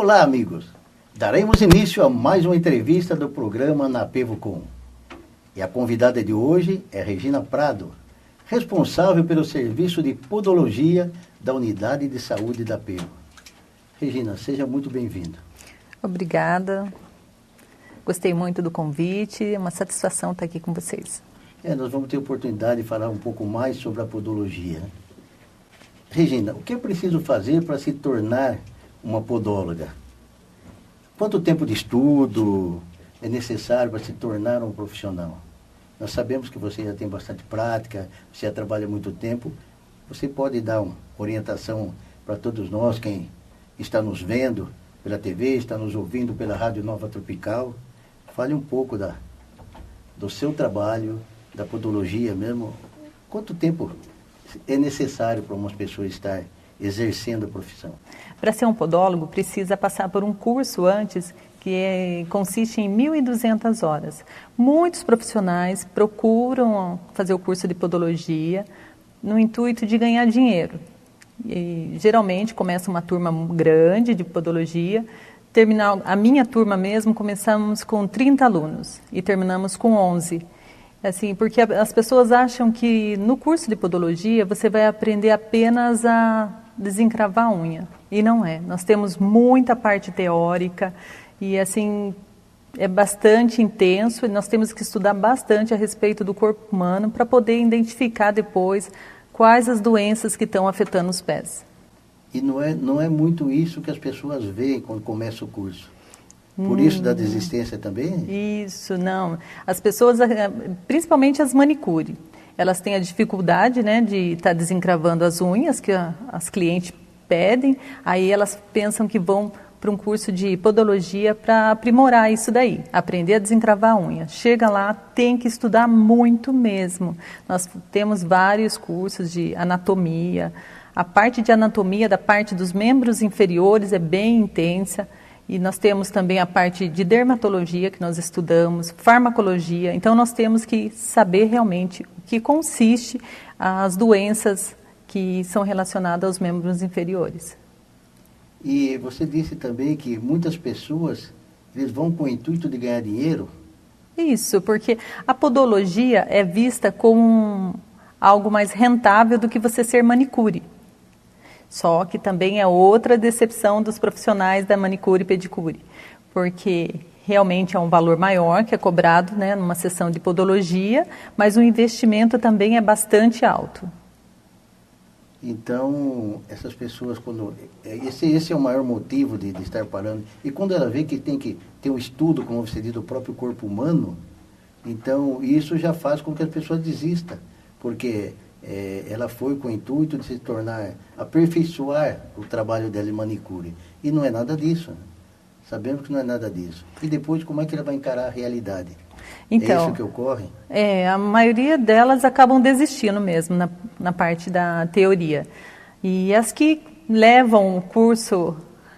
Olá, amigos. Daremos início a mais uma entrevista do programa Napevocom. E a convidada de hoje é Regina Prado, responsável pelo serviço de podologia da Unidade de Saúde da Apevo. Regina, seja muito bem-vinda. Obrigada. Gostei muito do convite, é uma satisfação estar aqui com vocês. Nós vamos ter oportunidade de falar um pouco mais sobre a podologia. Regina, o que é preciso fazer para se tornar uma podóloga? Quanto tempo de estudo é necessário para se tornar um profissional? Nós sabemos que você já tem bastante prática, você já trabalha há muito tempo. Você pode dar uma orientação para todos nós, quem está nos vendo pela TV, está nos ouvindo pela Rádio Nova Tropical. Fale um pouco do seu trabalho, da podologia mesmo. Quanto tempo é necessário para umas pessoas estar exercendo a profissão? Para ser um podólogo, precisa passar por um curso antes, que consiste em 1.200 horas. Muitos profissionais procuram fazer o curso de podologia no intuito de ganhar dinheiro. E, geralmente, começa uma turma grande de podologia. A minha turma mesmo, começamos com 30 alunos e terminamos com 11. Assim, porque as pessoas acham que no curso de podologia você vai aprender apenas a desencravar a unha. E não é. Nós temos muita parte teórica e assim é bastante intenso e nós temos que estudar bastante a respeito do corpo humano para poder identificar depois quais as doenças que estão afetando os pés. E não é muito isso que as pessoas veem quando começa o curso. Por isso da desistência também? Isso, não. As pessoas, principalmente as manicure, elas têm a dificuldade, né, de estar desencravando as unhas que as clientes pedem, aí elas pensam que vão para um curso de podologia para aprimorar isso daí, aprender a desencravar a unha. Chega lá, tem que estudar muito mesmo. Nós temos vários cursos de anatomia. A parte de anatomia da parte dos membros inferiores é bem intensa. E nós temos também a parte de dermatologia que nós estudamos, farmacologia. Então nós temos que saber realmente o que consiste as doenças que são relacionadas aos membros inferiores. E você disse também que muitas pessoas eles vão com o intuito de ganhar dinheiro? Isso, porque a podologia é vista como algo mais rentável do que você ser manicure. Só que também é outra decepção dos profissionais da manicure e pedicure, porque realmente é um valor maior que é cobrado, né, numa sessão de podologia, mas o investimento também é bastante alto. Então, essas pessoas, esse é o maior motivo de estar parando. E quando ela vê que tem que ter um estudo, como você diz, do próprio corpo humano, então isso já faz com que as pessoas desistam, porque ela foi com o intuito de se tornar, aperfeiçoar o trabalho dela em manicure. E não é nada disso, né? Sabemos que não é nada disso. E depois, como é que ela vai encarar a realidade? Então, é isso que ocorre? A maioria delas acabam desistindo mesmo na parte da teoria. E as que levam o curso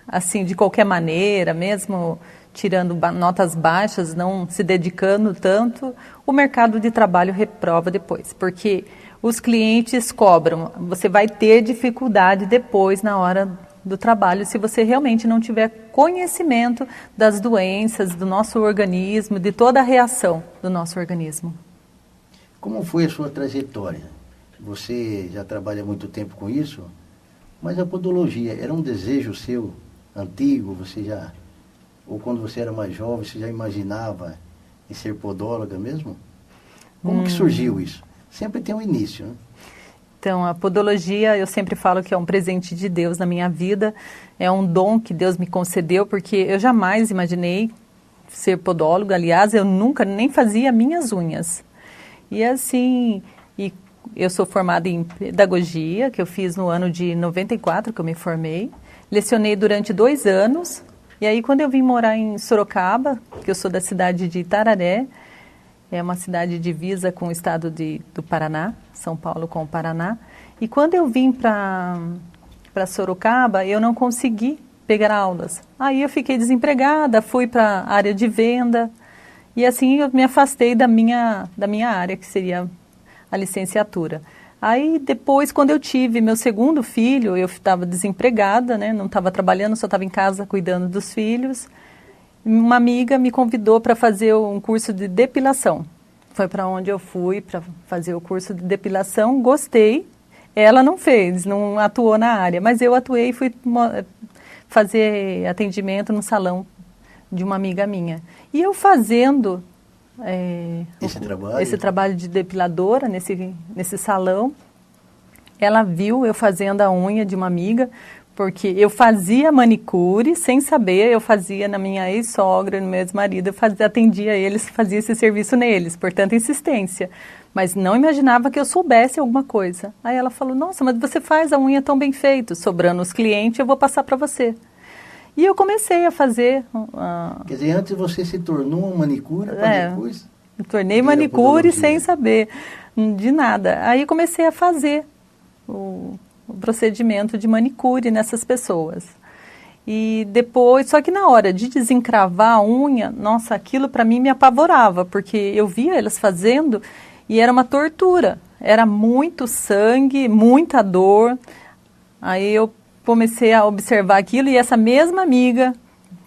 assim de qualquer maneira, mesmo tirando notas baixas, não se dedicando tanto, o mercado de trabalho reprova depois, porque os clientes cobram, você vai ter dificuldade depois na hora do trabalho se você realmente não tiver conhecimento das doenças do nosso organismo, de toda a reação do nosso organismo. Como foi a sua trajetória? Você já trabalha há muito tempo com isso, mas a podologia era um desejo seu antigo? Ou quando você era mais jovem, você já imaginava em ser podóloga mesmo? Como que surgiu isso? Sempre tem um início, né? Então, a podologia, eu sempre falo que é um presente de Deus na minha vida, é um dom que Deus me concedeu, porque eu jamais imaginei ser podóloga. Aliás, eu nunca nem fazia minhas unhas. E assim, eu sou formada em pedagogia, que eu fiz no ano de 94, que eu me formei. Lecionei durante 2 anos, e aí quando eu vim morar em Sorocaba, que eu sou da cidade de Itararé, é uma cidade divisa com o estado do Paraná, São Paulo com o Paraná. E quando eu vim para Sorocaba, eu não consegui pegar aulas. Aí eu fiquei desempregada, fui para a área de venda. E assim eu me afastei da minha área, que seria a licenciatura. Aí depois, quando eu tive meu segundo filho, eu estava desempregada, né? Não estava trabalhando, só estava em casa cuidando dos filhos. Uma amiga me convidou para fazer um curso de depilação. Foi para onde eu fui para fazer o curso de depilação, gostei. Ela não fez, não atuou na área, mas eu atuei e fui fazer atendimento no salão de uma amiga minha. E eu fazendo esse trabalho de depiladora nesse salão, ela viu eu fazendo a unha de uma amiga, porque eu fazia manicure sem saber, eu fazia na minha ex-sogra, no meu ex-marido, eu atendia eles, fazia esse serviço neles, por tanta insistência. Mas não imaginava que eu soubesse alguma coisa. Aí ela falou, nossa, mas você faz a unha tão bem feita, sobrando os clientes, eu vou passar para você. E eu comecei a fazer... Quer dizer, antes você se tornou uma manicure, para depois... Me tornei manicure sem saber de nada. Aí comecei a fazer o procedimento de manicure nessas pessoas. E depois, só que na hora de desencravar a unha, nossa, aquilo para mim me apavorava, porque eu via elas fazendo e era uma tortura. Era muito sangue, muita dor. Aí eu comecei a observar aquilo e essa mesma amiga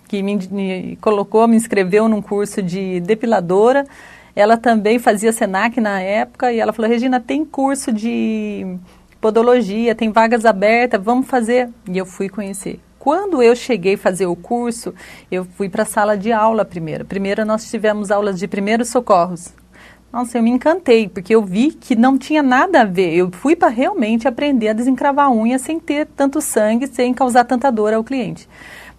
que me colocou, me inscreveu num curso de depiladora, ela também fazia Senac na época e ela falou, Regina, tem curso de podologia, tem vagas abertas, vamos fazer. E eu fui conhecer. Quando eu cheguei a fazer o curso, eu fui para a sala de aula primeiro. Primeiro nós tivemos aulas de primeiros socorros. Nossa, eu me encantei, porque eu vi que não tinha nada a ver. Eu fui para realmente aprender a desencravar a unha sem ter tanto sangue, sem causar tanta dor ao cliente.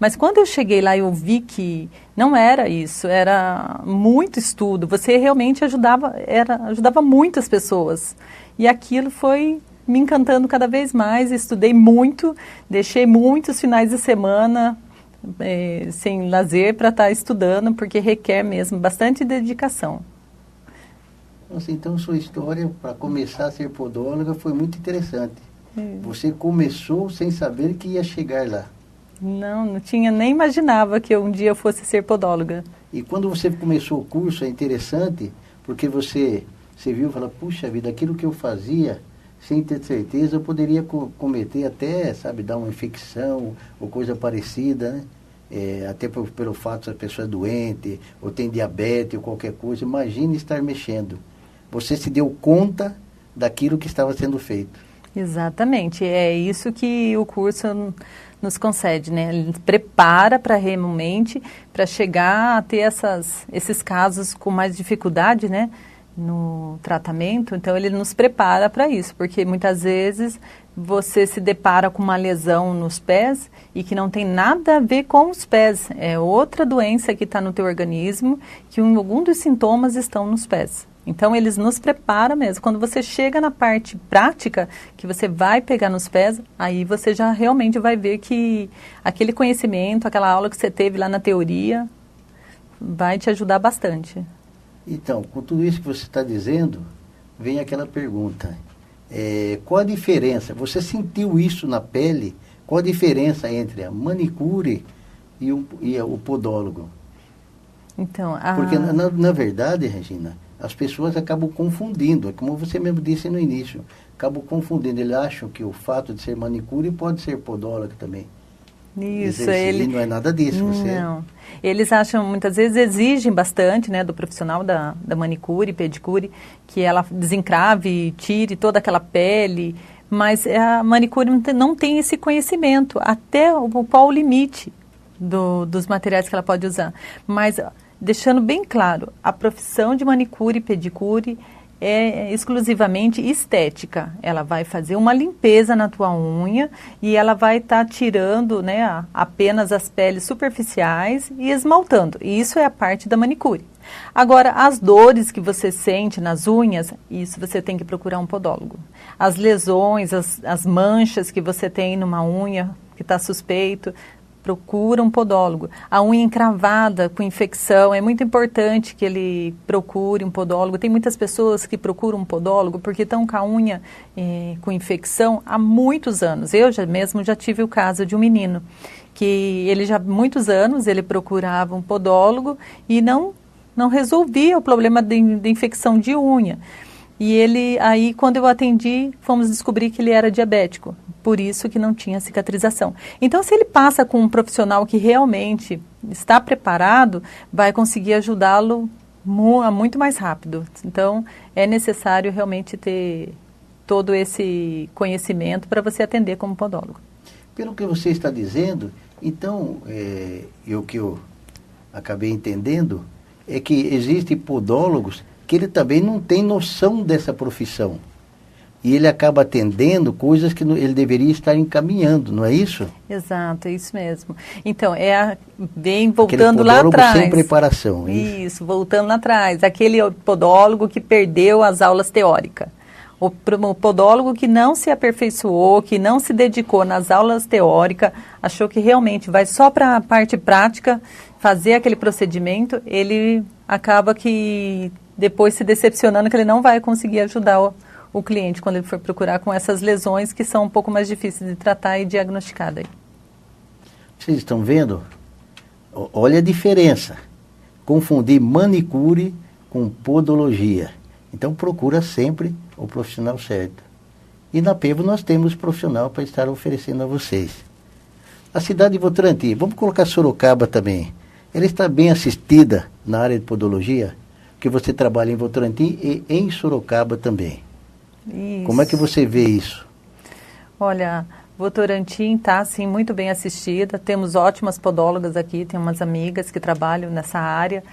Mas quando eu cheguei lá, eu vi que não era isso, era muito estudo. Você realmente ajudava muitas pessoas. E aquilo foi me encantando cada vez mais, estudei muito, deixei muitos finais de semana sem lazer para estar estudando, porque requer mesmo bastante dedicação. Nossa, então sua história para começar a ser podóloga foi muito interessante. Você começou sem saber que ia chegar lá. Não tinha, nem imaginava que um dia eu fosse ser podóloga. E quando você começou o curso é interessante, porque você viu e falou, puxa vida, aquilo que eu fazia, sem ter certeza, eu poderia cometer até, sabe, dar uma infecção ou coisa parecida, né? Até pelo fato de a pessoa é doente, ou tem diabetes, ou qualquer coisa. Imagine estar mexendo. Você se deu conta daquilo que estava sendo feito. Exatamente. É isso que o curso nos concede, né? Ele prepara para realmente, para chegar a ter esses casos com mais dificuldade, né? No tratamento. Então, ele nos prepara para isso, porque muitas vezes você se depara com uma lesão nos pés e que não tem nada a ver com os pés. É outra doença que está no teu organismo, que algum dos sintomas estão nos pés. Então, eles nos preparam mesmo. Quando você chega na parte prática, que você vai pegar nos pés, aí você já realmente vai ver que aquele conhecimento, aquela aula que você teve lá na teoria, vai te ajudar bastante. Então, com tudo isso que você está dizendo, vem aquela pergunta. Qual a diferença? Você sentiu isso na pele? Qual a diferença entre a manicure e o podólogo? Então, Porque, na verdade, Regina, as pessoas acabam confundindo, como você mesmo disse no início, acabam confundindo. Eles acham que o fato de ser manicure pode ser podóloga também. Isso, não é nada disso. Não. Eles acham, muitas vezes exigem bastante, né, do profissional da manicure, pedicure, que ela desencrave, tire toda aquela pele, mas a manicure não tem esse conhecimento, até qual o limite dos materiais que ela pode usar. Mas, deixando bem claro, a profissão de manicure e pedicure é exclusivamente estética. Ela vai fazer uma limpeza na tua unha e ela vai estar tirando, né, apenas as peles superficiais e esmaltando. E isso é a parte da manicure. Agora, as dores que você sente nas unhas, isso você tem que procurar um podólogo. As lesões, as manchas que você tem numa unha que está suspeito, procura um podólogo. A unha encravada com infecção, é muito importante que ele procure um podólogo. Tem muitas pessoas que procuram um podólogo porque estão com a unha com infecção há muitos anos. Eu mesmo já tive o caso de um menino que ele já há muitos anos ele procurava um podólogo e não resolvia o problema de infecção de unha. E ele, aí quando eu atendi, fomos descobrir que ele era diabético, por isso que não tinha cicatrização. Então, se ele passa com um profissional que realmente está preparado, vai conseguir ajudá-lo muito mais rápido. Então, é necessário realmente ter todo esse conhecimento para você atender como podólogo. Pelo que você está dizendo, então, o que eu acabei entendendo é que existem podólogos que ele também não tem noção dessa profissão. E ele acaba atendendo coisas que ele deveria estar encaminhando, não é isso? Exato, é isso mesmo. Então, vem voltando lá podólogo atrás. sem preparação. Isso, voltando lá atrás. Aquele podólogo que perdeu as aulas teóricas. O podólogo que não se aperfeiçoou, que não se dedicou nas aulas teóricas, achou que realmente vai só para a parte prática fazer aquele procedimento, ele acaba que depois se decepcionando que ele não vai conseguir ajudar o cliente quando ele for procurar com essas lesões que são um pouco mais difíceis de tratar e diagnosticar daí. Vocês estão vendo? Olha a diferença. Confundir manicure com podologia. Então procura sempre o profissional certo. E na PEVO nós temos profissional para estar oferecendo a vocês. A cidade de Votorantim, vamos colocar Sorocaba também. Ela está bem assistida na área de podologia, porque você trabalha em Votorantim e em Sorocaba também. Isso. Como é que você vê isso? Olha, Votorantim está, assim, muito bem assistida. Temos ótimas podólogas aqui, tem umas amigas que trabalham nessa área.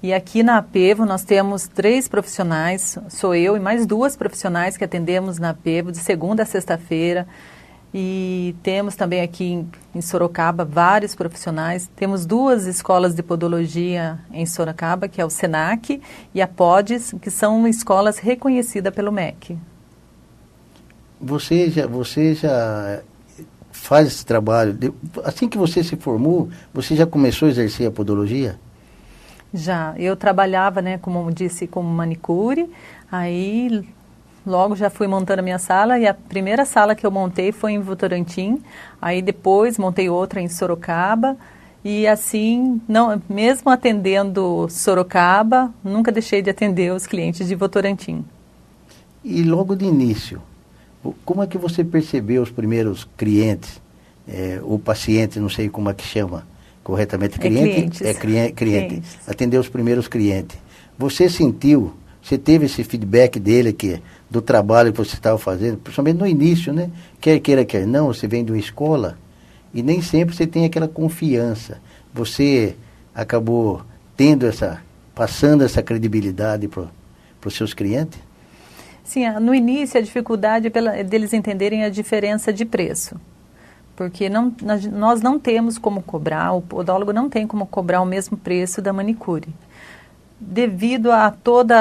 E aqui na APEVO nós temos 3 profissionais, sou eu e mais 2 profissionais que atendemos na APEVO de segunda a sexta-feira. E temos também aqui em Sorocaba vários profissionais. Temos 2 escolas de podologia em Sorocaba, que é o SENAC e a PODES, que são escolas reconhecidas pelo MEC. Você já faz esse trabalho, assim que você se formou, você já começou a exercer a podologia? Já, eu trabalhava, né, como disse, como manicure, aí logo já fui montando a minha sala e a primeira sala que eu montei foi em Votorantim, aí depois montei outra em Sorocaba e assim, não, mesmo atendendo Sorocaba, nunca deixei de atender os clientes de Votorantim. E logo de início, como é que você percebeu os primeiros clientes, ou pacientes, não sei como é que chama corretamente, cliente? Cliente. Atender os primeiros clientes. Você sentiu, você teve esse feedback dele, do trabalho que você estava fazendo, principalmente no início, né? Quer queira, quer não, você vem de uma escola e nem sempre você tem aquela confiança. Você acabou passando essa credibilidade para os seus clientes? Sim, no início a dificuldade é deles entenderem a diferença de preço. Porque nós não temos como cobrar, o podólogo não tem como cobrar o mesmo preço da manicure. Devido a todo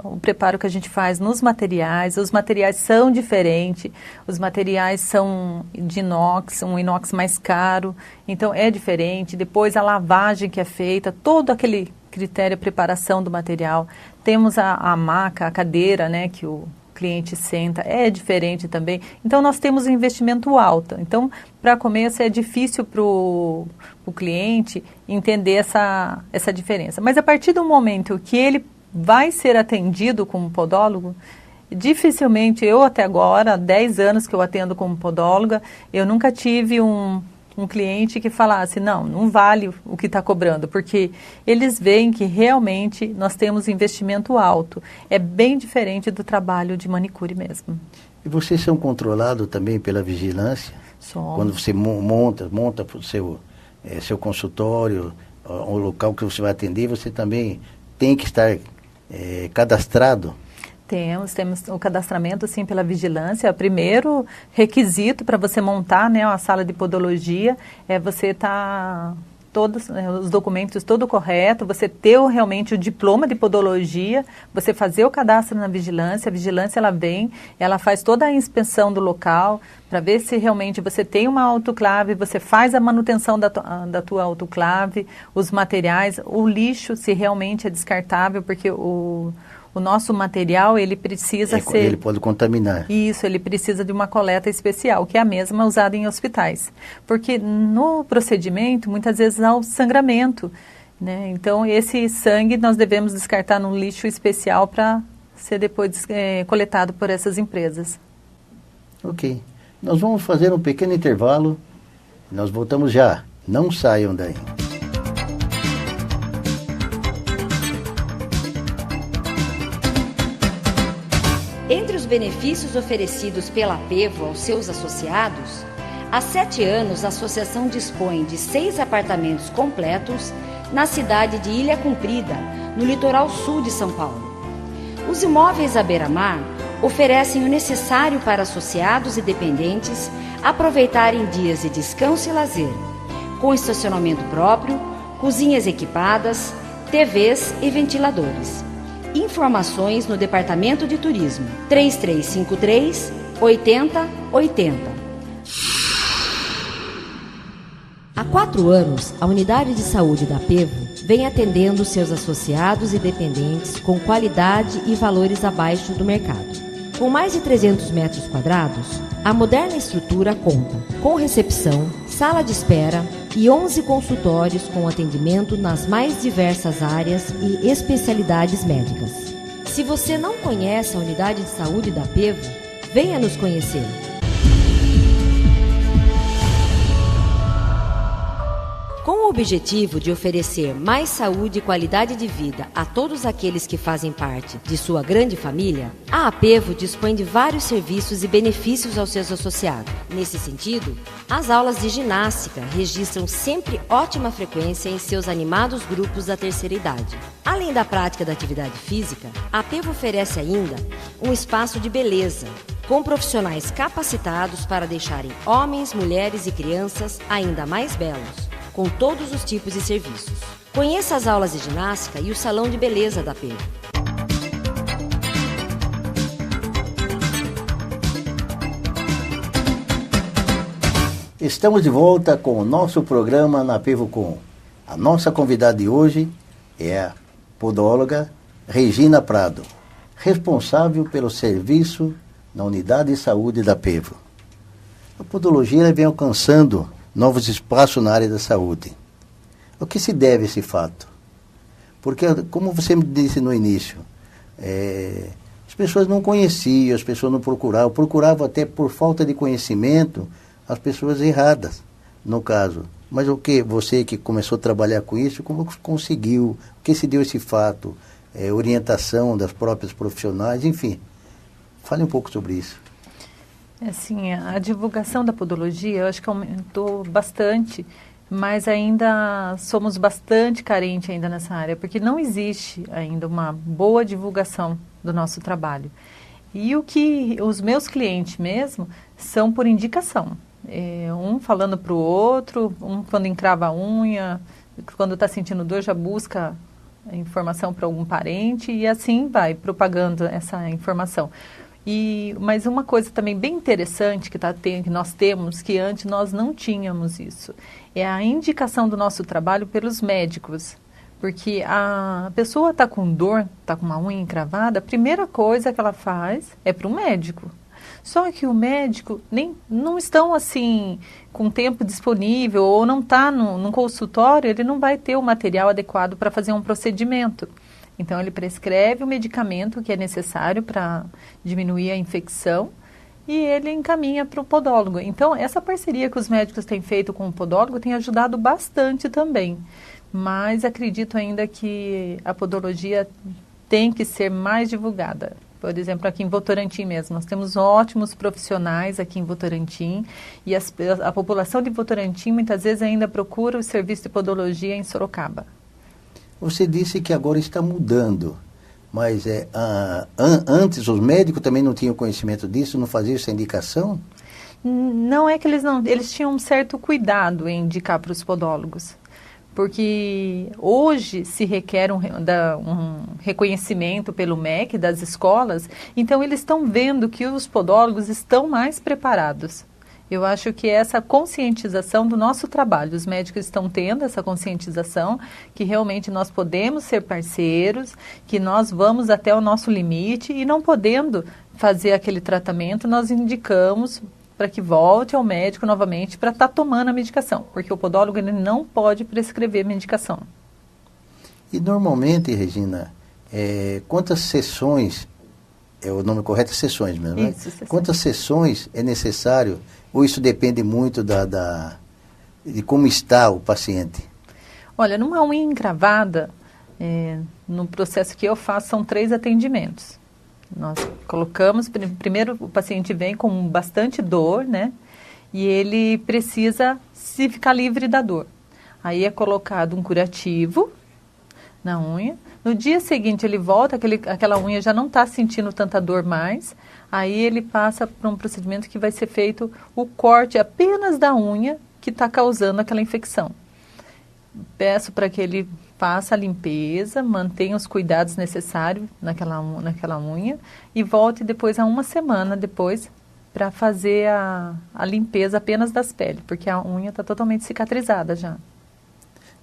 o preparo que a gente faz nos materiais, os materiais são diferentes, os materiais são de inox, um inox mais caro, então é diferente. Depois a lavagem que é feita, todo aquele critério de preparação do material. Temos a maca, a cadeira, né, que o cliente senta, é diferente também. Então, nós temos um investimento alto. Então, para começo, é difícil para o cliente entender essa diferença. Mas, a partir do momento que ele vai ser atendido como podólogo, dificilmente, eu até agora, há 10 anos que eu atendo como podóloga, eu nunca tive um cliente que falasse, não vale o que está cobrando, porque eles veem que realmente nós temos investimento alto. É bem diferente do trabalho de manicure mesmo. E vocês são controlados também pela vigilância? Somos. Quando você monta o seu consultório, o local que você vai atender, você também tem que estar cadastrado? Temos o cadastramento, sim, pela vigilância. O primeiro requisito para você montar, né, a sala de podologia é você estar todos os documentos todo correto, você ter realmente o diploma de podologia, você fazer o cadastro na vigilância. A vigilância ela vem, ela faz toda a inspeção do local para ver se realmente você tem uma autoclave, você faz a manutenção da tua autoclave, os materiais, o lixo se realmente é descartável, porque o nosso material, ele precisa ser... Ele pode contaminar. Isso, ele precisa de uma coleta especial, que é a mesma usada em hospitais. Porque no procedimento, muitas vezes há o sangramento, né? Então, esse sangue nós devemos descartar num lixo especial para ser depois coletado por essas empresas. Ok. Nós vamos fazer um pequeno intervalo. Nós voltamos já. Não saiam daí. Entre os benefícios oferecidos pela Apevo aos seus associados, há 7 anos a associação dispõe de 6 apartamentos completos na cidade de Ilha Comprida, no litoral sul de São Paulo. Os imóveis à beira-mar oferecem o necessário para associados e dependentes aproveitarem dias de descanso e lazer, com estacionamento próprio, cozinhas equipadas, TVs e ventiladores. Informações no Departamento de Turismo, 3353-8080. Há 4 anos, a Unidade de Saúde da Apevo vem atendendo seus associados e dependentes com qualidade e valores abaixo do mercado. Com mais de 300 metros quadrados, a moderna estrutura conta com recepção, sala de espera e 11 consultórios com atendimento nas mais diversas áreas e especialidades médicas. Se você não conhece a Unidade de Saúde da Apevo, venha nos conhecer. Com o objetivo de oferecer mais saúde e qualidade de vida a todos aqueles que fazem parte de sua grande família, a Apevo dispõe de vários serviços e benefícios aos seus associados. Nesse sentido, as aulas de ginástica registram sempre ótima frequência em seus animados grupos da terceira idade. Além da prática da atividade física, a Apevo oferece ainda um espaço de beleza, com profissionais capacitados para deixarem homens, mulheres e crianças ainda mais belos, com todos os tipos de serviços. Conheça as aulas de ginástica e o salão de beleza da Apevo. Estamos de volta com o nosso programa na Apevo Com. A nossa convidada de hoje é a podóloga Regina Prado, responsável pelo serviço na Unidade de Saúde da Apevo. A podologia vem alcançando novos espaços na área da saúde. O que se deve a esse fato? Porque, como você me disse no início, as pessoas não conheciam, as pessoas não procuravam até por falta de conhecimento as pessoas erradas, no caso. Mas o que você que começou a trabalhar com isso, como conseguiu? O que se deu esse fato? Orientação das próprias profissionais, enfim. Fale um pouco sobre isso. Assim, a divulgação da podologia, eu acho que aumentou bastante, mas ainda somos bastante carentes ainda nessa área, porque não existe ainda uma boa divulgação do nosso trabalho. E o que os meus clientes mesmo são por indicação. Um falando para o outro, um quando encrava a unha, quando está sentindo dor já busca informação para algum parente e assim vai propagando essa informação. Mas uma coisa também bem interessante que nós temos, que antes nós não tínhamos isso, é a indicação do nosso trabalho pelos médicos. Porque a pessoa está com dor, está com uma unha encravada, a primeira coisa que ela faz é para o médico. Só que o médico não estão assim com tempo disponível ou não está num consultório, ele não vai ter o material adequado para fazer um procedimento. Então, ele prescreve o medicamento que é necessário para diminuir a infecção e ele encaminha para o podólogo. Então, essa parceria que os médicos têm feito com o podólogo tem ajudado bastante também. Mas acredito ainda que a podologia tem que ser mais divulgada. Por exemplo, aqui em Votorantim mesmo, nós temos ótimos profissionais aqui em Votorantim e a população de Votorantim muitas vezes ainda procura o serviço de podologia em Sorocaba. Você disse que agora está mudando, mas antes os médicos também não tinham conhecimento disso, não faziam essa indicação? Não é que eles tinham um certo cuidado em indicar para os podólogos, porque hoje se requer um reconhecimento pelo MEC das escolas, então eles estão vendo que os podólogos estão mais preparados. Eu acho que essa conscientização do nosso trabalho, os médicos estão tendo essa conscientização, que realmente nós podemos ser parceiros, que nós vamos até o nosso limite e não podendo fazer aquele tratamento, nós indicamos para que volte ao médico novamente para estar tomando a medicação, porque o podólogo ele não pode prescrever medicação. E normalmente, Regina, quantas sessões o nome correto é sessões mesmo, né? Isso, sessões. Quantas sessões é necessário, ou isso depende muito de como está o paciente? Olha, numa unha encravada, no processo que eu faço, são 3 atendimentos. Nós colocamos, primeiro o paciente vem com bastante dor, né? E ele precisa se ficar livre da dor. Aí é colocado um curativo na unha. No dia seguinte ele volta, aquela unha já não está sentindo tanta dor mais. Aí ele passa para um procedimento que vai ser feito o corte apenas da unha que está causando aquela infecção. Peço para que ele faça a limpeza, mantenha os cuidados necessários naquela unha e volte depois a 1 semana depois para fazer a limpeza apenas das peles, porque a unha está totalmente cicatrizada já.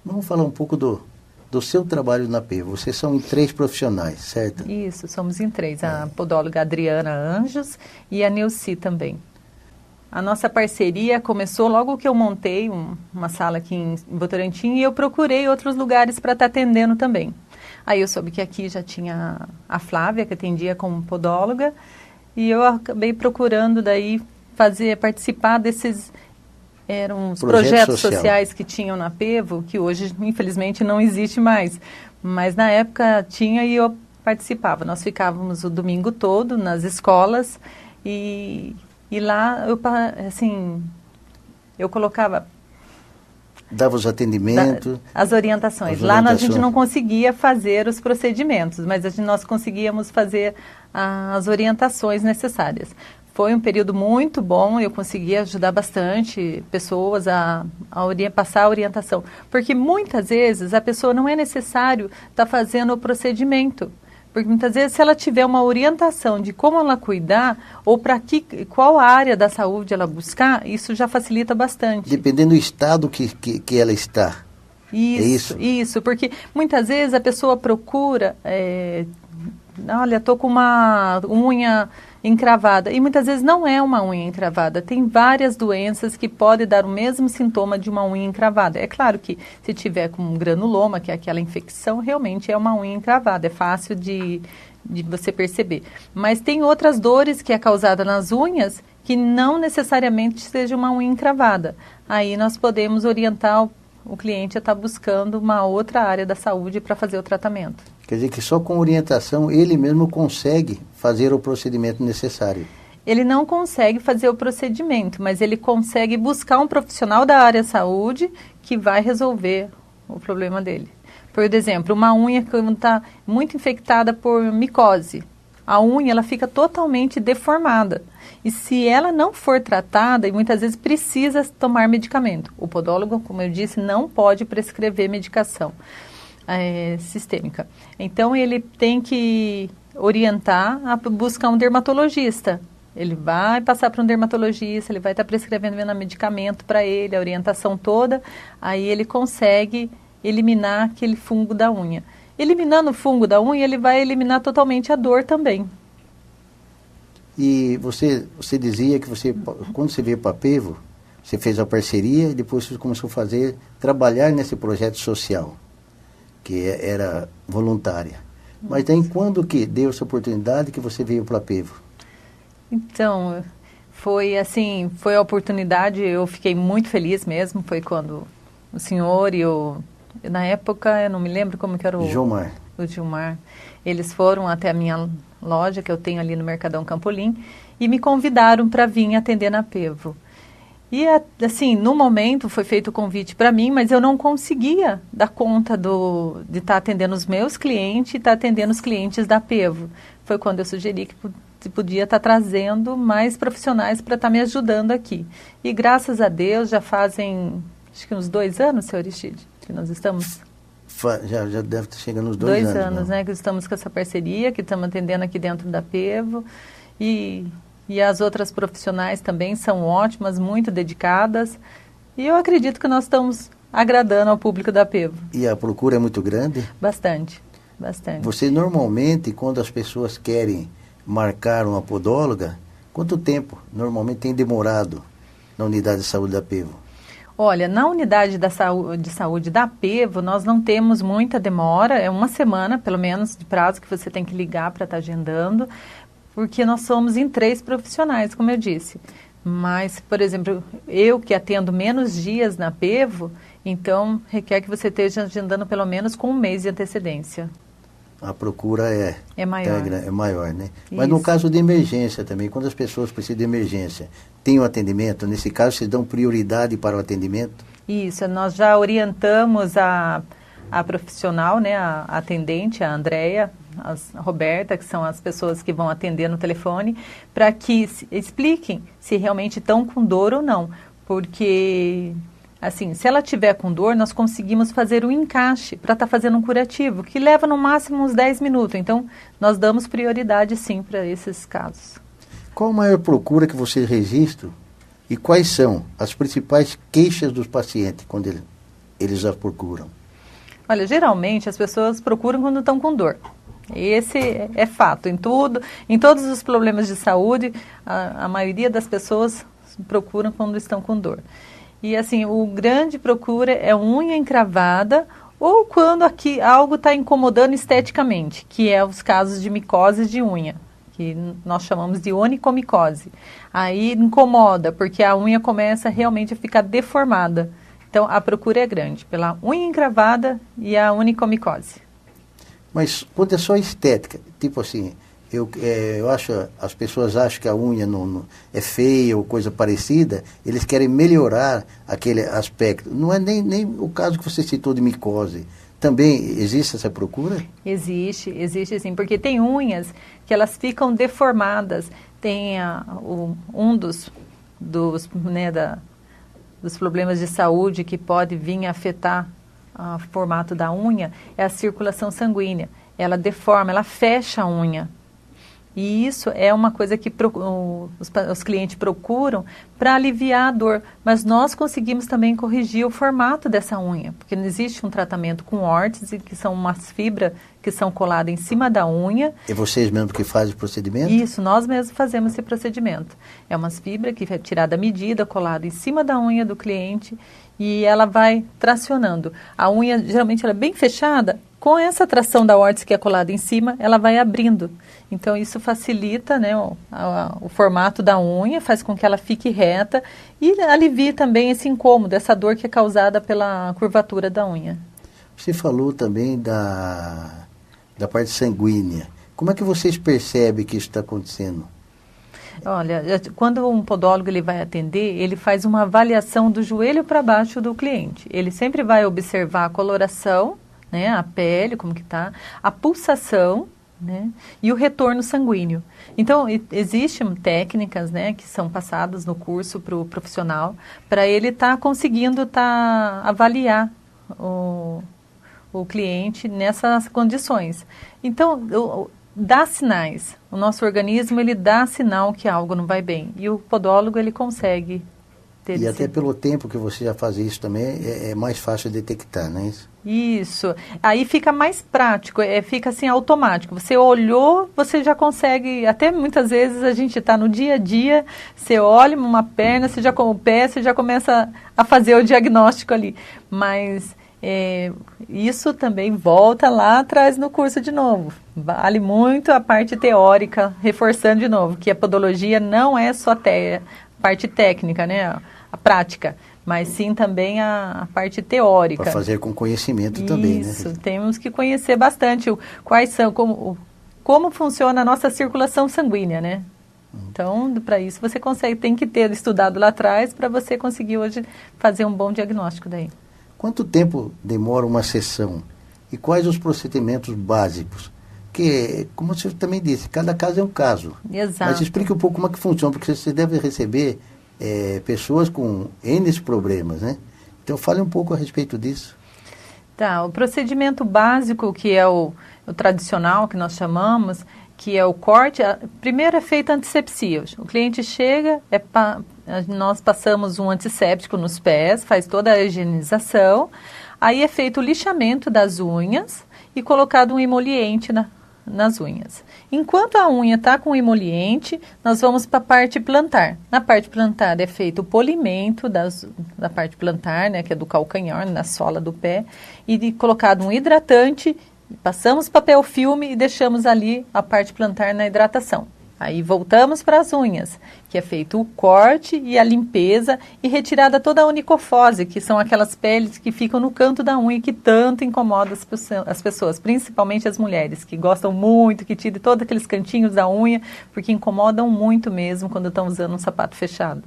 Vamos falar um pouco do seu trabalho na Pevo. Vocês são 3 profissionais, certo? Isso, somos em 3. A podóloga Adriana Anjos e a Nilce também. A nossa parceria começou logo que eu montei uma sala aqui em Votorantim e eu procurei outros lugares para estar atendendo também. Aí eu soube que aqui já tinha a Flávia, que atendia como podóloga, e eu acabei procurando daí participar desses eram os projetos sociais que tinham na Pevo, que hoje infelizmente não existe mais, mas na época tinha e eu participava. Nós ficávamos o domingo todo nas escolas e lá eu colocava... Dava os atendimentos. As orientações. Lá a gente não conseguia fazer os procedimentos, mas nós conseguíamos fazer as orientações necessárias. Foi um período muito bom, eu consegui ajudar bastante pessoas a passar a orientação. Porque muitas vezes a pessoa não é necessário estar fazendo o procedimento. Porque muitas vezes se ela tiver uma orientação de como ela cuidar ou qual área da saúde ela buscar, isso já facilita bastante. Dependendo do estado que ela está. Isso, isso, porque muitas vezes a pessoa procura, olha, estou com uma unha encravada, e muitas vezes não é uma unha encravada, tem várias doenças que podem dar o mesmo sintoma de uma unha encravada. É claro que se tiver com um granuloma, que é aquela infecção, realmente é uma unha encravada, é fácil de você perceber. Mas tem outras dores que é causada nas unhas que não necessariamente seja uma unha encravada. Aí nós podemos orientar o cliente a estar buscando uma outra área da saúde para fazer o tratamento. Quer dizer que só com orientação ele mesmo consegue fazer o procedimento necessário. Ele não consegue fazer o procedimento, mas ele consegue buscar um profissional da área da saúde que vai resolver o problema dele. Por exemplo, uma unha que está muito infectada por micose. A unha ela fica totalmente deformada. E se ela não for tratada, e muitas vezes precisa tomar medicamento. O podólogo, como eu disse, não pode prescrever medicação sistêmica. Então, ele tem que orientar a buscar um dermatologista. Ele vai passar para um dermatologista, ele vai estar prescrevendo medicamento para ele, a orientação toda, aí ele consegue eliminar aquele fungo da unha. Eliminando o fungo da unha, ele vai eliminar totalmente a dor também. E você dizia que quando você veio para a Pevo, você fez a parceria e depois você começou a trabalhar nesse projeto social, que era voluntária. Mas daí quando que deu essa oportunidade que você veio para a Pevo? Então, foi a oportunidade, eu fiquei muito feliz mesmo, foi quando o senhor e na época, eu não me lembro como que era o Gilmar, eles foram até a minha loja, que eu tenho ali no Mercadão Campolim, e me convidaram para vir atender na Pevo. E, assim, no momento foi feito o convite para mim, mas eu não conseguia dar conta de estar atendendo os meus clientes e estar atendendo os clientes da Pevo. Foi quando eu sugeri que podia estar trazendo mais profissionais para estar me ajudando aqui. E graças a Deus já fazem, acho que uns 2 anos, senhor Aristide, que nós estamos... Já deve estar chegando uns 2 anos. 2 anos, né, que estamos com essa parceria, que estamos atendendo aqui dentro da Pevo. E as outras profissionais também são ótimas, muito dedicadas. E eu acredito que nós estamos agradando ao público da Pevo. E a procura é muito grande? Bastante, bastante. Você normalmente, quando as pessoas querem marcar uma podóloga, quanto tempo normalmente tem demorado na unidade de saúde da Pevo? Olha, na unidade de saúde da Pevo, nós não temos muita demora, é 1 semana, pelo menos, de prazo que você tem que ligar para estar agendando. porque nós somos em 3 profissionais, como eu disse. Mas, por exemplo, eu que atendo menos dias na Apevo, então requer que você esteja agendando pelo menos com 1 mês de antecedência. A procura é maior. É maior, né? Mas no caso de emergência também, quando as pessoas precisam de emergência, tem o atendimento? Nesse caso, vocês dão prioridade para o atendimento? Isso, nós já orientamos a profissional, né, a atendente, a Andréia, a Roberta, que são as pessoas que vão atender no telefone, para que expliquem se realmente estão com dor ou não. Porque, assim, se ela tiver com dor, nós conseguimos fazer um encaixe para estar fazendo um curativo, que leva no máximo uns 10 minutos. Então, nós damos prioridade, sim, para esses casos. Qual a maior procura que vocês registram e quais são as principais queixas dos pacientes quando eles as procuram? Olha, geralmente as pessoas procuram quando estão com dor. Esse é fato. Em todos os problemas de saúde, a maioria das pessoas procuram quando estão com dor. E assim, o grande procura é unha encravada ou quando aqui algo está incomodando esteticamente, que é os casos de micose de unha, que nós chamamos de onicomicose. Aí incomoda, porque a unha começa realmente a ficar deformada. Então, a procura é grande pela unha encravada e a onicomicose. Mas quando é só estética, tipo assim, eu acho, as pessoas acham que a unha não é feia ou coisa parecida, eles querem melhorar aquele aspecto. Não é nem o caso que você citou de micose. Também existe essa procura? Existe sim, porque tem unhas que elas ficam deformadas. Tem um dos problemas de saúde que pode vir a afetar o formato da unha é a circulação sanguínea. Ela deforma, ela fecha a unha. E isso é uma coisa que os clientes procuram para aliviar a dor. Mas nós conseguimos também corrigir o formato dessa unha, porque não existe um tratamento com órtese, que são umas fibras que são coladas em cima da unha. É vocês mesmos que fazem o procedimento? Isso, nós mesmos fazemos esse procedimento. É umas fibras que é tirada a medida, colada em cima da unha do cliente e ela vai tracionando. A unha, geralmente, ela é bem fechada. Com essa tração da órtese que é colada em cima, ela vai abrindo. Então, isso facilita, né, o formato da unha, faz com que ela fique reta e alivia também esse incômodo, essa dor que é causada pela curvatura da unha. Você falou também da parte sanguínea. Como é que vocês percebem que isso está acontecendo? Olha, quando um podólogo ele vai atender, ele faz uma avaliação do joelho para baixo do cliente. Ele sempre vai observar a coloração, né, a pele, como que está, a pulsação, né, e o retorno sanguíneo. Então, existem técnicas, né, que são passadas no curso para o profissional, para ele estar conseguindo avaliar o cliente nessas condições. Então, dá sinais. O nosso organismo, ele dá sinal que algo não vai bem. E o podólogo, ele consegue ter E até pelo tempo que você já faz isso também, é mais fácil de detectar, não é isso? Isso. Aí fica mais prático, fica assim automático. Você olhou, você já consegue, até muitas vezes a gente está no dia a dia, você olha uma perna, o pé, você já começa a fazer o diagnóstico ali. Mas isso também volta lá atrás no curso de novo. Vale muito a parte teórica, reforçando de novo, que a podologia não é só parte técnica, né? A prática, mas sim também a parte teórica. Para fazer com conhecimento também, né? Isso, temos que conhecer bastante quais são, como funciona a nossa circulação sanguínea, né? Então, para isso você tem que ter estudado lá atrás para você conseguir hoje fazer um bom diagnóstico daí. Quanto tempo demora uma sessão? E quais os procedimentos básicos? Que, como você também disse, cada caso é um caso. Exato. Mas explique um pouco como é que funciona, porque você deve receber pessoas com N problemas, né? Então, fale um pouco a respeito disso. Tá, o procedimento básico, que é o tradicional, que nós chamamos, que é o corte, primeiro é feita a antisepsia. O cliente chega, nós passamos um antisséptico nos pés, faz toda a higienização, aí é feito o lixamento das unhas e colocado um emoliente nas unhas. Enquanto a unha está com o emoliente, nós vamos para a parte plantar. Na parte plantar é feito o polimento da parte plantar, né, que é do calcanhar, na sola do pé, e colocado um hidratante, passamos papel filme e deixamos ali a parte plantar na hidratação. Aí voltamos para as unhas, que é feito o corte e a limpeza e retirada toda a onicofose, que são aquelas peles que ficam no canto da unha que tanto incomodam as pessoas, principalmente as mulheres, que gostam muito, que tiram todos aqueles cantinhos da unha, porque incomodam muito mesmo quando estão usando um sapato fechado.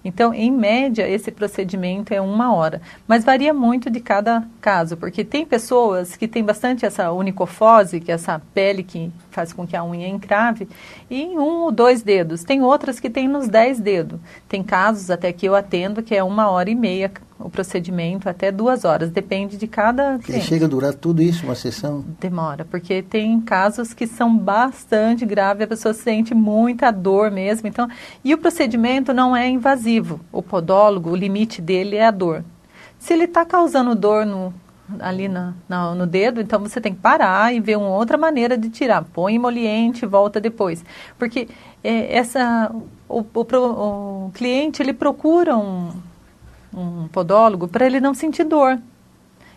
Então, em média, esse procedimento é 1 hora, mas varia muito de cada caso, porque tem pessoas que têm bastante essa onicofose, que é essa pele que faz com que a unha encrave, e em 1 ou 2 dedos. Tem outras que tem nos 10 dedos. Tem casos até que eu atendo que é 1h30 o procedimento, até 2 horas, depende de cada cliente. E chega a durar tudo isso, uma sessão? Demora, porque tem casos que são bastante graves, a pessoa sente muita dor mesmo. Então, e o procedimento não é invasivo. O podólogo, o limite dele é a dor. Se ele está causando dor ali no dedo, então você tem que parar e ver uma outra maneira de tirar. Põe emoliente e volta depois. Porque o cliente, ele procura um podólogo para ele não sentir dor.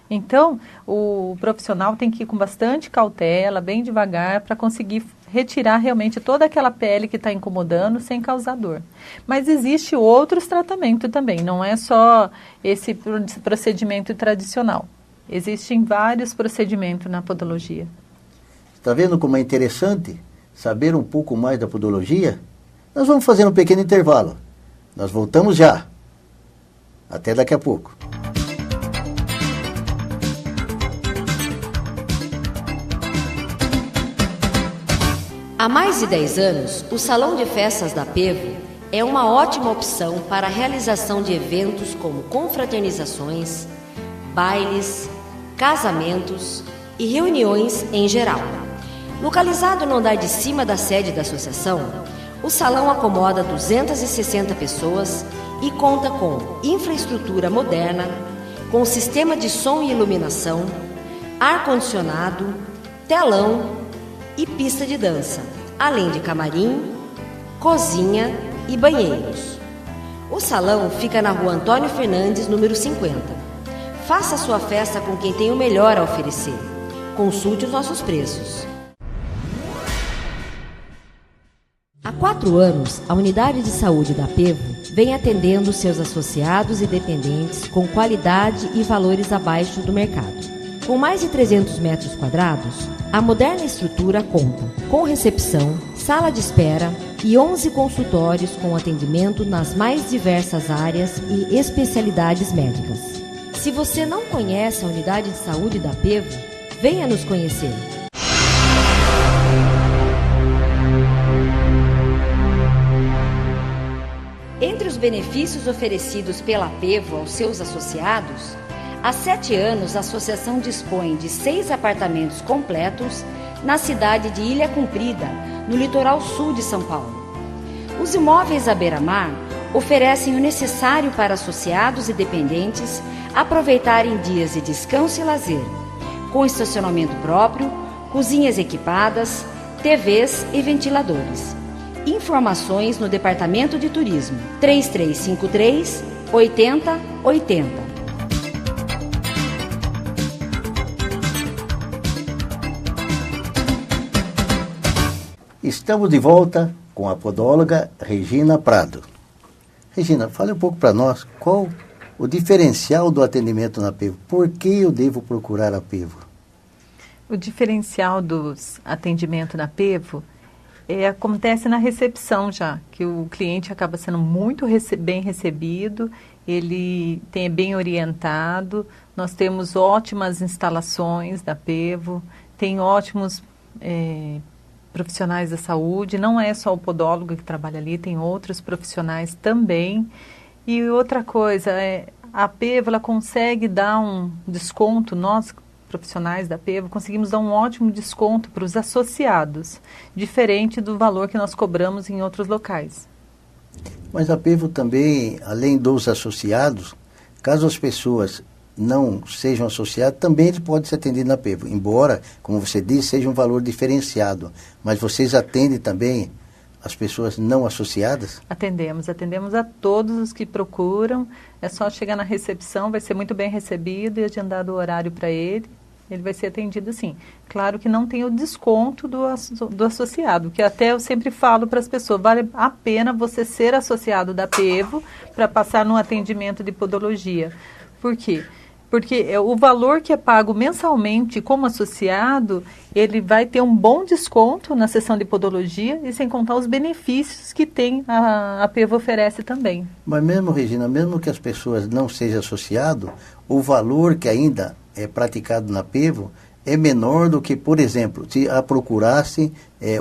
Então, o profissional tem que ir com bastante cautela, bem devagar, para conseguir retirar realmente toda aquela pele que está incomodando sem causar dor. Mas existe outros tratamentos também, não é só esse procedimento tradicional. Existem vários procedimentos na podologia. Está vendo como é interessante saber um pouco mais da podologia? Nós vamos fazer um pequeno intervalo. Nós voltamos já. Até daqui a pouco. Há mais de 10 anos, o Salão de Festas da Pevo é uma ótima opção para a realização de eventos como confraternizações, bailes, casamentos e reuniões em geral. Localizado no andar de cima da sede da associação, o salão acomoda 260 pessoas e conta com infraestrutura moderna, com sistema de som e iluminação, ar-condicionado, telão e pista de dança, além de camarim, cozinha e banheiros. O salão fica na rua Antônio Fernandes, número 50. Faça sua festa com quem tem o melhor a oferecer. Consulte os nossos preços. Há 4 anos, a Unidade de Saúde da Pevo vem atendendo seus associados e dependentes com qualidade e valores abaixo do mercado. Com mais de 300 metros quadrados, a moderna estrutura conta com recepção, sala de espera e 11 consultórios com atendimento nas mais diversas áreas e especialidades médicas. Se você não conhece a Unidade de Saúde da Pevo, venha nos conhecer. Entre os benefícios oferecidos pela Pevo aos seus associados, há 7 anos a associação dispõe de 6 apartamentos completos na cidade de Ilha Comprida, no litoral sul de São Paulo. Os imóveis à beira-mar oferecem o necessário para associados e dependentes aproveitarem dias de descanso e lazer, com estacionamento próprio, cozinhas equipadas, TVs e ventiladores. Informações no Departamento de Turismo 3353 8080. Estamos de volta com a podóloga Regina Prado. Regina, fale um pouco para nós qual o diferencial do atendimento na Pevo. Por que eu devo procurar a Pevo? O diferencial dos atendimentos na Pevo acontece na recepção já, que o cliente acaba sendo muito bem recebido, ele é bem orientado, nós temos ótimas instalações da Pevo, tem ótimos profissionais da saúde, não é só o podólogo que trabalha ali, tem outros profissionais também. E outra coisa, a Pevo ela consegue dar um desconto, nós profissionais da Pevo conseguimos dar um ótimo desconto para os associados, diferente do valor que nós cobramos em outros locais. Mas a Pevo também, além dos associados, caso as pessoas não sejam associadas, também ele pode ser atendido na Pevo, embora, como você disse, seja um valor diferenciado. Mas vocês atendem também as pessoas não associadas? Atendemos a todos os que procuram, é só chegar na recepção, vai ser muito bem recebido e agendado o horário para ele. ele vai ser atendido sim. Claro que não tem o desconto do associado, que até eu sempre falo para as pessoas, vale a pena você ser associado da Apevo para passar no atendimento de podologia. Por quê? Porque o valor que é pago mensalmente como associado, ele vai ter um bom desconto na sessão de podologia e sem contar os benefícios que tem a Apevo oferece também. Mas mesmo, Regina, mesmo que as pessoas não sejam associadas, o valor que ainda é praticado na Apevo é menor do que, por exemplo, se a procurasse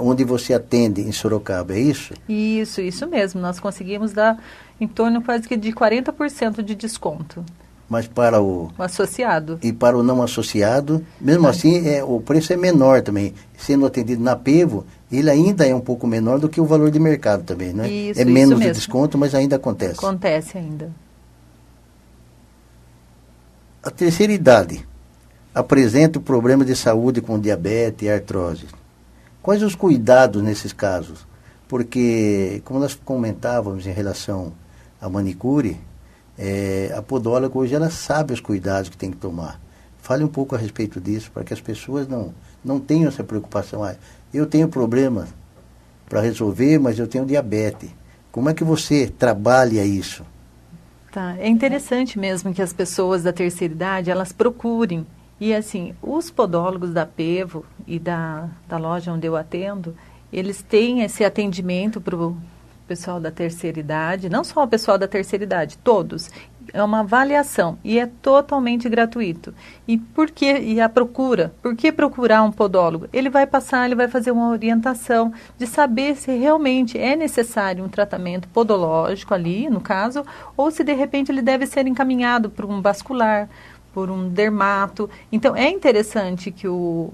onde você atende em Sorocaba, é isso? Isso mesmo. Nós conseguimos dar em torno quase que de 40% de desconto. Mas para o associado. E para o não associado, mesmo assim, o preço é menor também. Sendo atendido na Apevo, ele ainda é um pouco menor do que o valor de mercado também, né? Isso, é menos de desconto, mas ainda acontece. Acontece ainda. A terceira idade apresenta o problema de saúde com diabetes e artrose. Quais os cuidados nesses casos? Porque, como nós comentávamos em relação à manicure, a podóloga hoje ela sabe os cuidados que tem que tomar. Fale um pouco a respeito disso, para que as pessoas não tenham essa preocupação. Eu tenho problemas para resolver, mas eu tenho diabetes. Como é que você trabalha isso? Tá, é interessante mesmo que as pessoas da terceira idade, elas procurem. E assim, os podólogos da Apevo e da loja onde eu atendo, eles têm esse atendimento para o pessoal da terceira idade, não só o pessoal da terceira idade, todos. É uma avaliação e é totalmente gratuito. E a procura? Por que procurar um podólogo? Ele vai fazer uma orientação de saber se realmente é necessário um tratamento podológico ali, no caso, ou se de repente ele deve ser encaminhado para um vascular, por um dermato. Então, é interessante que o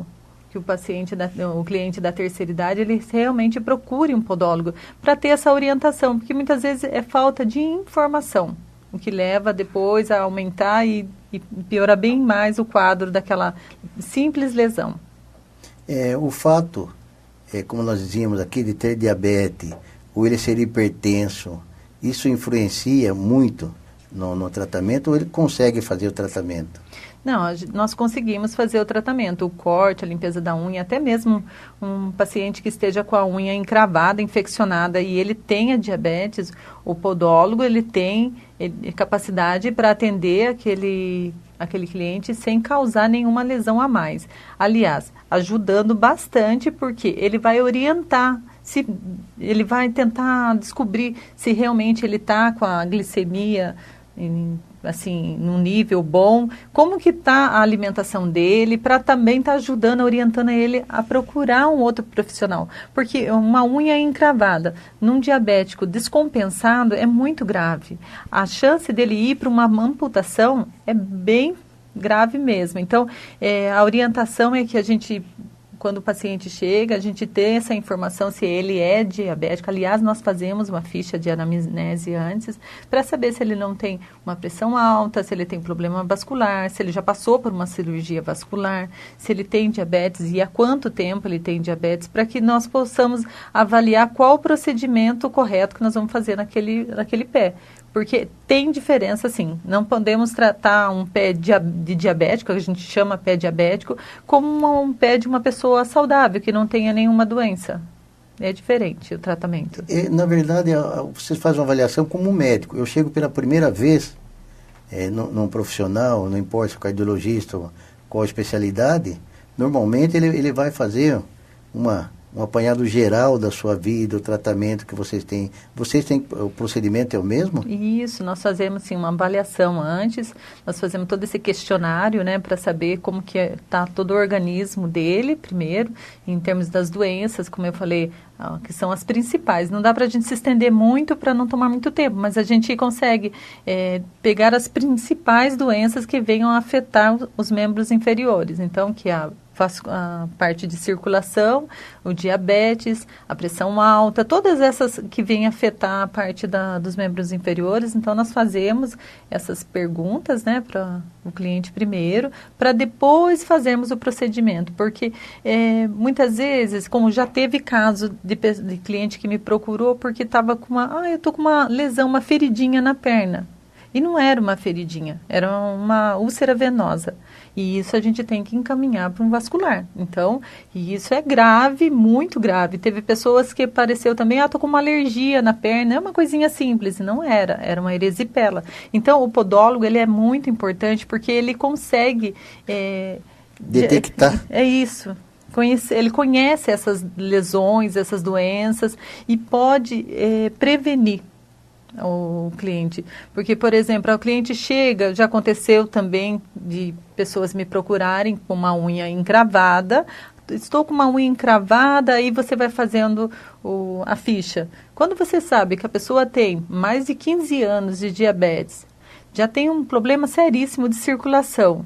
cliente da terceira idade, ele realmente procure um podólogo para ter essa orientação, porque muitas vezes é falta de informação, o que leva depois a aumentar e piorar bem mais o quadro daquela simples lesão. O fato, como nós dizíamos aqui, de ter diabetes, ou ele ser hipertenso, isso influencia muito no tratamento, ou ele consegue fazer o tratamento? Não, nós conseguimos fazer o tratamento, o corte, a limpeza da unha, até mesmo um paciente que esteja com a unha encravada, infeccionada e ele tenha diabetes, o podólogo ele tem capacidade para atender aquele cliente sem causar nenhuma lesão a mais. Aliás, ajudando bastante porque ele vai orientar, ele vai tentar descobrir se realmente ele está com a glicemia assim, num nível bom, como que está a alimentação dele, para também estar ajudando, orientando ele a procurar um outro profissional. Porque uma unha encravada num diabético descompensado é muito grave. A chance dele ir para uma amputação é bem grave mesmo. Então, a orientação é que a gente, quando o paciente chega, a gente tem essa informação se ele é diabético. Aliás, nós fazemos uma ficha de anamnese antes para saber se ele não tem uma pressão alta, se ele tem problema vascular, se ele já passou por uma cirurgia vascular, se ele tem diabetes e há quanto tempo ele tem diabetes, para que nós possamos avaliar qual o procedimento correto que nós vamos fazer naquele pé. Porque tem diferença, sim. Não podemos tratar um pé de diabético, que a gente chama pé diabético, como um pé de uma pessoa saudável, que não tenha nenhuma doença. É diferente o tratamento. Na verdade, vocês fazem uma avaliação como um médico. Eu chego pela primeira vez num profissional, não importa se é cardiologista ou qual especialidade, normalmente ele vai fazer um apanhado geral da sua vida, o tratamento que vocês têm. Vocês têm, o procedimento é o mesmo? Isso, nós fazemos sim uma avaliação antes, nós fazemos todo esse questionário, né, para saber como que está todo o organismo dele, primeiro, em termos das doenças, como eu falei, que são as principais. Não dá para a gente se estender muito para não tomar muito tempo, mas a gente consegue pegar as principais doenças que venham a afetar os membros inferiores. Então, que a parte de circulação, o diabetes, a pressão alta, todas essas que vêm afetar a parte dos membros inferiores. Então, nós fazemos essas perguntas, né, para o cliente primeiro, para depois fazermos o procedimento, porque muitas vezes, como já teve caso de cliente que me procurou porque estava com eu estou com uma lesão, uma feridinha na perna. E não era uma feridinha, era uma úlcera venosa. E isso a gente tem que encaminhar para um vascular. Então, e isso é grave, muito grave. Teve pessoas que apareceu também, tô com uma alergia na perna, é uma coisinha simples, e não era, era uma erisipela. Então, o podólogo, ele é muito importante porque ele consegue... detectar. É isso. Ele conhece essas lesões, essas doenças e pode prevenir o cliente. Porque, por exemplo, o cliente chega, já aconteceu também de pessoas me procurarem com uma unha encravada. Estou com uma unha encravada, aí você vai fazendo a ficha. Quando você sabe que a pessoa tem mais de 15 anos de diabetes, já tem um problema seríssimo de circulação,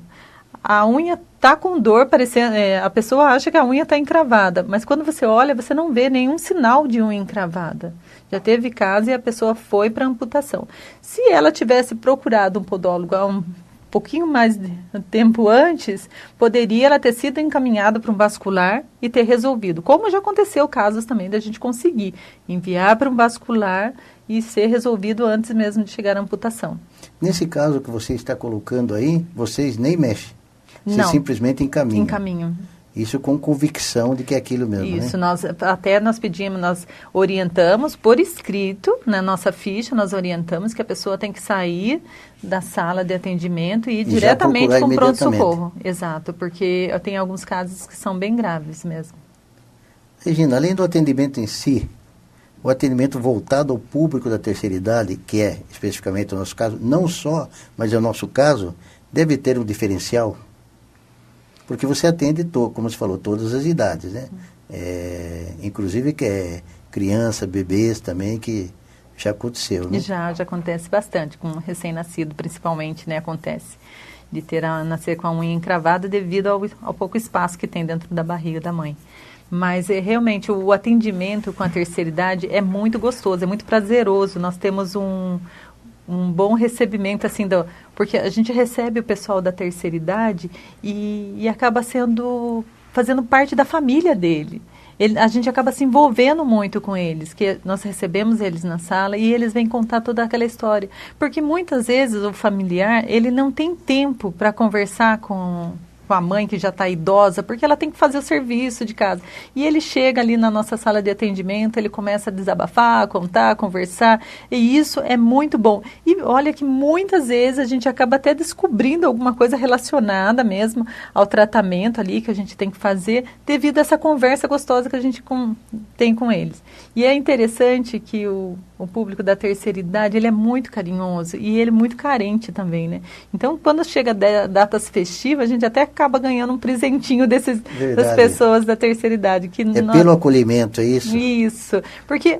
a unha está com dor, parecendo, a pessoa acha que a unha está encravada, mas quando você olha, você não vê nenhum sinal de unha encravada. Já teve caso e a pessoa foi para amputação. Se ela tivesse procurado um podólogo há um pouquinho mais de tempo antes, poderia ela ter sido encaminhada para um vascular e ter resolvido. Como já aconteceu casos também da gente conseguir enviar para um vascular e ser resolvido antes mesmo de chegar à amputação. Nesse caso que você está colocando aí, vocês nem mexem. Você Não, simplesmente encaminha. Encaminho. Isso com convicção de que é aquilo mesmo, Isso, né? nós pedimos, nós orientamos por escrito, na nossa ficha, nós orientamos que a pessoa tem que sair da sala de atendimento e ir diretamente com o pronto-socorro. Exato, porque eu tenho alguns casos que são bem graves mesmo. Regina, além do atendimento em si, o atendimento voltado ao público da terceira idade, que é especificamente o nosso caso, não só, mas é o nosso caso, deve ter um diferencial. Porque você atende, como você falou, todas as idades, né? Inclusive que é criança, bebês também, que já aconteceu, né? Já acontece bastante, com recém-nascido principalmente, né? Acontece de nascer com a unha encravada devido ao pouco espaço que tem dentro da barriga da mãe. Mas realmente o atendimento com a terceira idade é muito gostoso, é muito prazeroso. Nós temos um bom recebimento, assim, porque a gente recebe o pessoal da terceira idade e acaba fazendo parte da família dele. A gente acaba se envolvendo muito com eles, que nós recebemos eles na sala e eles vêm contar toda aquela história. Porque muitas vezes o familiar, ele não tem tempo para conversar com a mãe que já está idosa, porque ela tem que fazer o serviço de casa. E ele chega ali na nossa sala de atendimento, ele começa a desabafar, contar, conversar, e isso é muito bom. E olha que muitas vezes a gente acaba até descobrindo alguma coisa relacionada mesmo ao tratamento ali que a gente tem que fazer, devido a essa conversa gostosa que a gente tem com eles. E é interessante que o público da terceira idade, ele é muito carinhoso e ele é muito carente também, né? Então, quando chega datas festivas, a gente até acaba ganhando um presentinho das pessoas da terceira idade. Pelo acolhimento, é isso? Isso, porque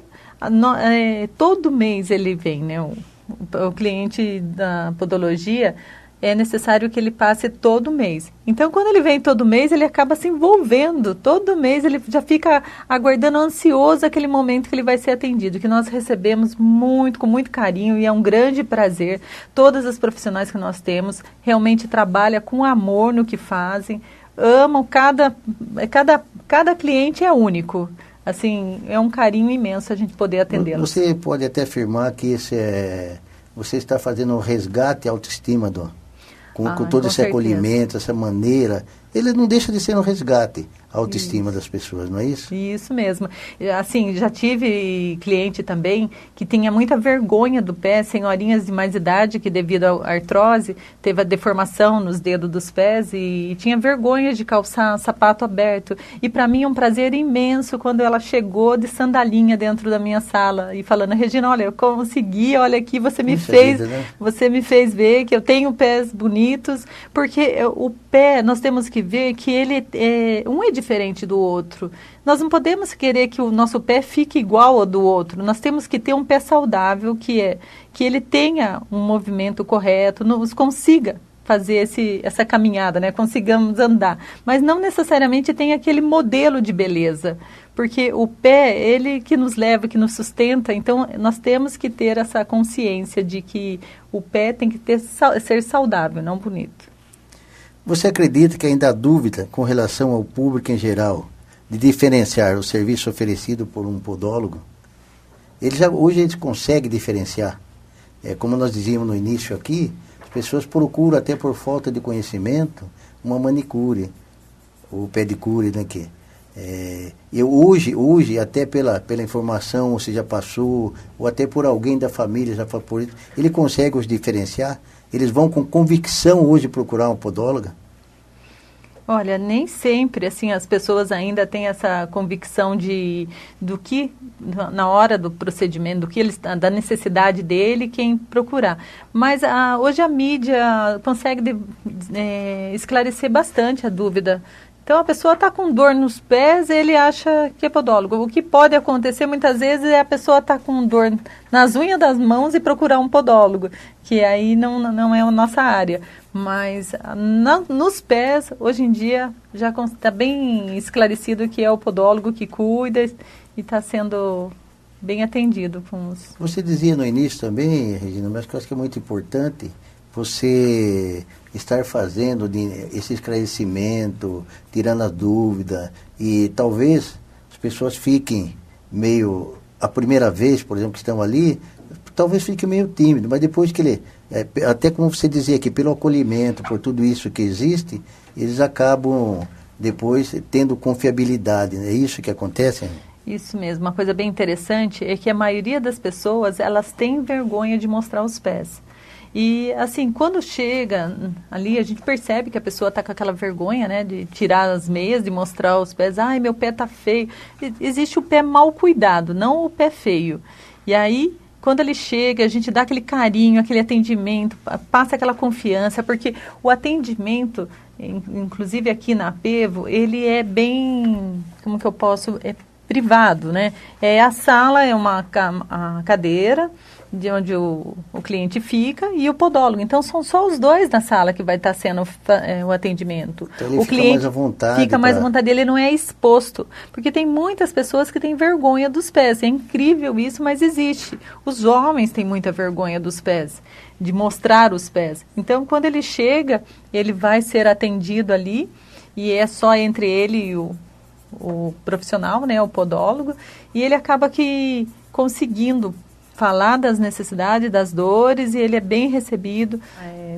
todo mês ele vem, né? O cliente da podologia, é necessário que ele passe todo mês. Então, quando ele vem todo mês, ele acaba se envolvendo. Todo mês ele já fica aguardando ansioso aquele momento que ele vai ser atendido, que nós recebemos com muito carinho, e é um grande prazer. Todas as profissionais que nós temos realmente trabalham com amor no que fazem, amam cada cliente é único. Assim, é um carinho imenso a gente poder atendê-los. Você pode até afirmar que você está fazendo um resgate à autoestima com todo esse acolhimento, essa maneira. Ele não deixa de ser um resgate à autoestima das pessoas, não é isso? Isso mesmo. Assim, já tive cliente também que tinha muita vergonha do pé, senhorinhas de mais idade, que devido à artrose, teve a deformação nos dedos dos pés e tinha vergonha de calçar sapato aberto. E para mim é um prazer imenso quando ela chegou de sandalinha dentro da minha sala e falando: Regina, olha, eu consegui, olha aqui, você me fez ver que eu tenho pés bonitos, porque o pé, nós temos que ver que ele um é diferente do outro. Nós não podemos querer que o nosso pé fique igual ao do outro. Nós temos que ter um pé saudável, que ele tenha um movimento correto, nos consiga fazer essa caminhada, né? Consigamos andar. Mas não necessariamente tem aquele modelo de beleza, porque o pé, ele que nos leva, que nos sustenta. Então, nós temos que ter essa consciência de que o pé tem que ser saudável, não bonito. Você acredita que ainda há dúvida com relação ao público em geral de diferenciar o serviço oferecido por um podólogo? Hoje a gente consegue diferenciar. como nós dizíamos no início aqui, as pessoas procuram até por falta de conhecimento uma manicure, ou pedicure, né, que eu hoje, até pela informação, você já passou, ou até por alguém da família já passou por isso, ele consegue os diferenciar? Eles vão com convicção hoje procurar uma podóloga? Olha, nem sempre, assim, as pessoas ainda têm essa convicção do que, na hora do procedimento, do que eles, da necessidade dele, quem procurar. Mas hoje a mídia consegue esclarecer bastante a dúvida. Então, a pessoa está com dor nos pés, ele acha que é podólogo. O que pode acontecer, muitas vezes, é a pessoa estar com dor nas unhas das mãos e procurar um podólogo, que aí não é a nossa área. Mas nos pés, hoje em dia, já está bem esclarecido que é o podólogo que cuida e está sendo bem atendido com os... Você dizia no início também, Regina, mas que eu acho que é muito importante você estar fazendo esse esclarecimento, tirando as dúvidas, e talvez as pessoas fiquem meio, a primeira vez, por exemplo, que estão ali, talvez fique meio tímido, mas depois que ele, até como você dizia aqui, pelo acolhimento, por tudo isso que existe, eles acabam depois tendo confiabilidade, é isso que acontece, né? Isso mesmo, uma coisa bem interessante é que a maioria das pessoas, elas têm vergonha de mostrar os pés. E, assim, quando chega ali, a gente percebe que a pessoa está com aquela vergonha, né, de tirar as meias, de mostrar os pés. Ai, meu pé está feio. Existe o pé mal cuidado, não o pé feio. E aí, quando ele chega, a gente dá aquele carinho, aquele atendimento, passa aquela confiança, porque o atendimento, inclusive aqui na Apevo, ele é bem, como que eu posso, privado, né? A sala é a cadeira de onde o cliente fica e o podólogo. Então, são só os dois na sala que vai estar sendo o atendimento. Então, ele o fica cliente mais à vontade. Fica mais à vontade, ele não é exposto. Porque tem muitas pessoas que têm vergonha dos pés. É incrível isso, mas existe. Os homens têm muita vergonha dos pés, de mostrar os pés. Então, quando ele chega, ele vai ser atendido ali e é só entre ele e o profissional, né, o podólogo, e ele acaba que conseguindo falar das necessidades, das dores, e ele é bem recebido.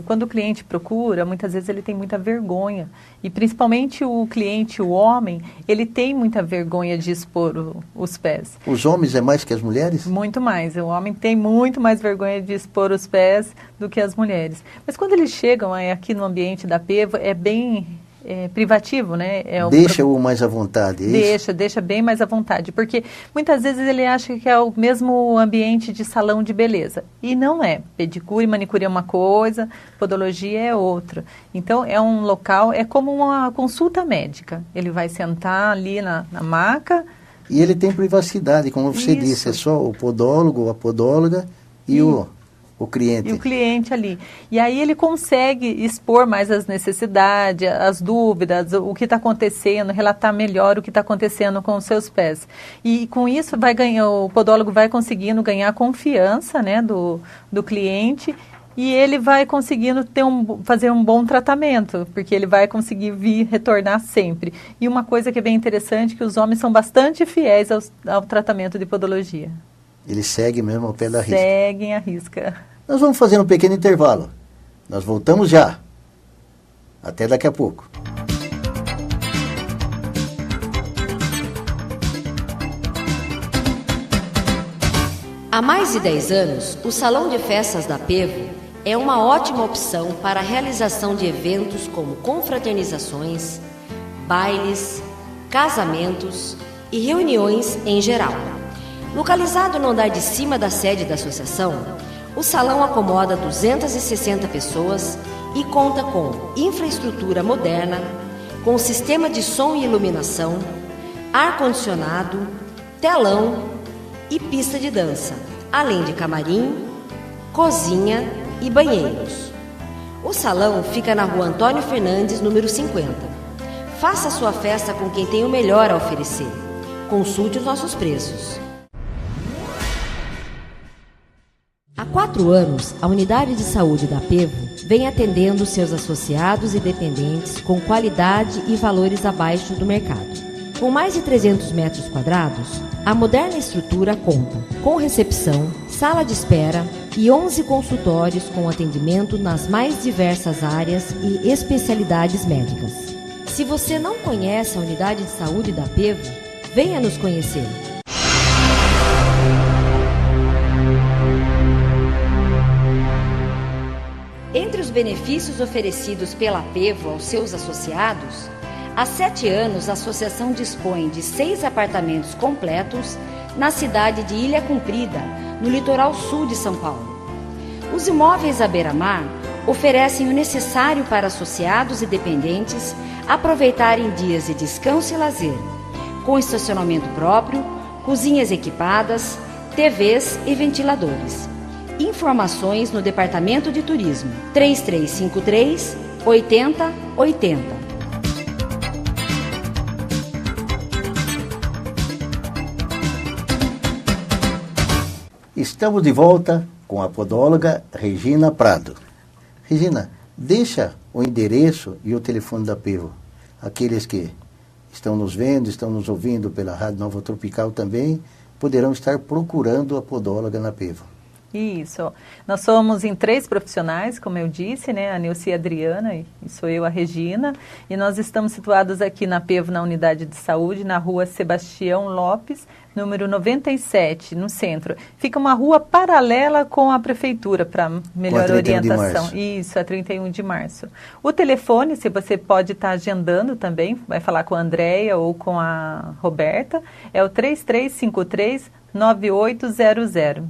Quando o cliente procura, muitas vezes ele tem muita vergonha. E principalmente o cliente, o homem, ele tem muita vergonha de expor os pés. Os homens é mais que as mulheres? Muito mais. O homem tem muito mais vergonha de expor os pés do que as mulheres. Mas quando eles chegam aqui no ambiente da Apevo, é bem... privativo, né? Deixa-o mais à vontade, é isso? Deixa bem mais à vontade, porque muitas vezes ele acha que é o mesmo ambiente de salão de beleza, e não é. Pedicure e manicure é uma coisa, podologia é outra. Então, é um local, é como uma consulta médica. Ele vai sentar ali na maca. E ele tem privacidade, como você disse, é só o podólogo, a podóloga e o cliente. E o cliente ali. E aí ele consegue expor mais as necessidades, as dúvidas, o que está acontecendo, relatar melhor o que está acontecendo com os seus pés. E com isso o podólogo vai conseguindo ganhar confiança, né, do cliente, e ele vai conseguindo fazer um bom tratamento, porque ele vai conseguir retornar sempre. E uma coisa que é bem interessante, que os homens são bastante fiéis ao tratamento de podologia. Eles seguem mesmo ao pé da risca. Seguem a risca. Nós vamos fazer um pequeno intervalo. Nós voltamos já. Até daqui a pouco. Há mais de 10 anos, o Salão de Festas da Apevo é uma ótima opção para a realização de eventos como confraternizações, bailes, casamentos e reuniões em geral. Localizado no andar de cima da sede da associação, o salão acomoda 260 pessoas e conta com infraestrutura moderna, com sistema de som e iluminação, ar-condicionado, telão e pista de dança, além de camarim, cozinha e banheiros. O salão fica na rua Antônio Fernandes, número 50. Faça sua festa com quem tem o melhor a oferecer. Consulte os nossos preços. Há 4 anos, a Unidade de Saúde da Apevo vem atendendo seus associados e dependentes com qualidade e valores abaixo do mercado. Com mais de 300 metros quadrados, a moderna estrutura conta com recepção, sala de espera, e 11 consultórios com atendimento nas mais diversas áreas e especialidades médicas. Se você não conhece a unidade de saúde da Apevo, venha nos conhecer. Entre os benefícios oferecidos pela Apevo aos seus associados, há 7 anos a associação dispõe de 6 apartamentos completos na cidade de Ilha Comprida, no litoral sul de São Paulo. Os imóveis à beira-mar oferecem o necessário para associados e dependentes aproveitarem dias de descanso e lazer, com estacionamento próprio, cozinhas equipadas, TVs e ventiladores. Informações no Departamento de Turismo 3353 8080. Estamos de volta com a podóloga Regina Prado. Regina, deixa o endereço e o telefone da Apevo. Aqueles que estão nos vendo, estão nos ouvindo pela Rádio Nova Tropical também, poderão estar procurando a podóloga na Apevo. Isso. Nós somos em 3 profissionais, como eu disse, né? A Nilce e a Adriana, e sou eu, a Regina. E nós estamos situados aqui na Apevo, na unidade de saúde, na rua Sebastião Lopes, número 97, no centro. Fica uma rua paralela com a prefeitura, para melhor orientação. Isso, é 31 de março. O telefone, se você pode estar agendando também, vai falar com a Andréia ou com a Roberta, é o 3353-9800.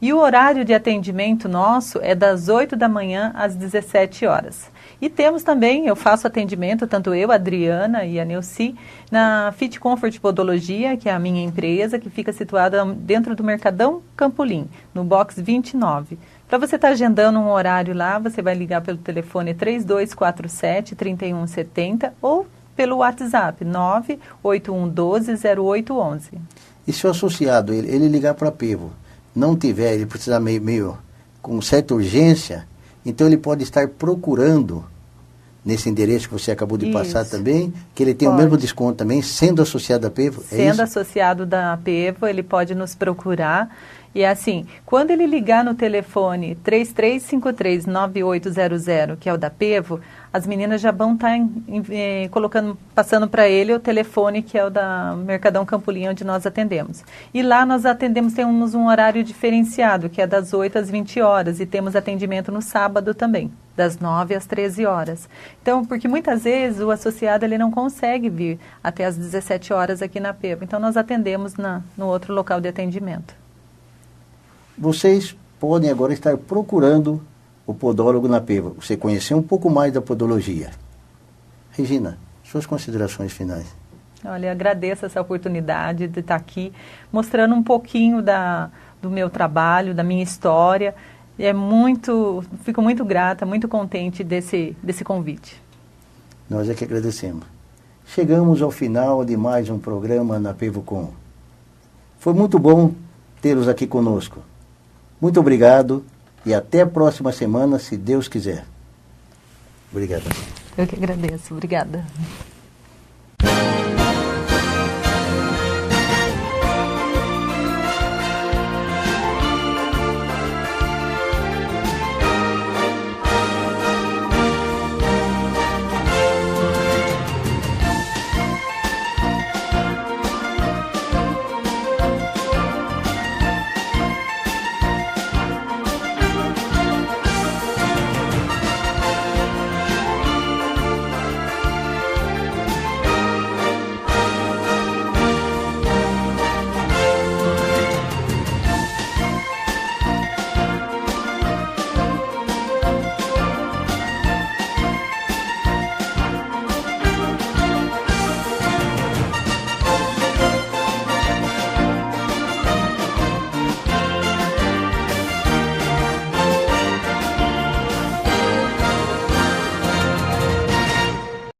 E o horário de atendimento nosso é das 8 da manhã às 17 horas. E temos também, eu faço atendimento, tanto eu, a Adriana e a Nilce, na Fit Comfort Podologia, que é a minha empresa, que fica situada dentro do Mercadão Campolim, no box 29. Para você estar agendando um horário lá, você vai ligar pelo telefone 3247-3170 ou pelo WhatsApp 98112-0811. E se o associado, ele ligar para a Apevo, não tiver, ele precisar meio com certa urgência, então ele pode estar procurando nesse endereço que você acabou de passar também, que ele tem o mesmo desconto também, sendo associado da Apevo? Sendo associado da Apevo, ele pode nos procurar. E assim, quando ele ligar no telefone 3353-9800, que é o da Apevo, as meninas já vão estar passando para ele o telefone que é o da Mercadão Campolim, onde nós atendemos. E lá nós temos um horário diferenciado, que é das 8 às 20 horas, e temos atendimento no sábado também, das 9 às 13 horas. Então, porque muitas vezes o associado ele não consegue vir até às 17 horas aqui na Apevo, então nós atendemos no outro local de atendimento. Vocês podem agora estar procurando o podólogo na Apevo. Você conheceu um pouco mais da podologia. Regina, suas considerações finais. Olha, eu agradeço essa oportunidade de estar aqui mostrando um pouquinho do meu trabalho, da minha história. E fico muito grata, muito contente desse convite. Nós é que agradecemos. Chegamos ao final de mais um programa na Apevo Com. Foi muito bom tê-los aqui conosco. Muito obrigado e até a próxima semana, se Deus quiser. Obrigado. Eu que agradeço. Obrigada.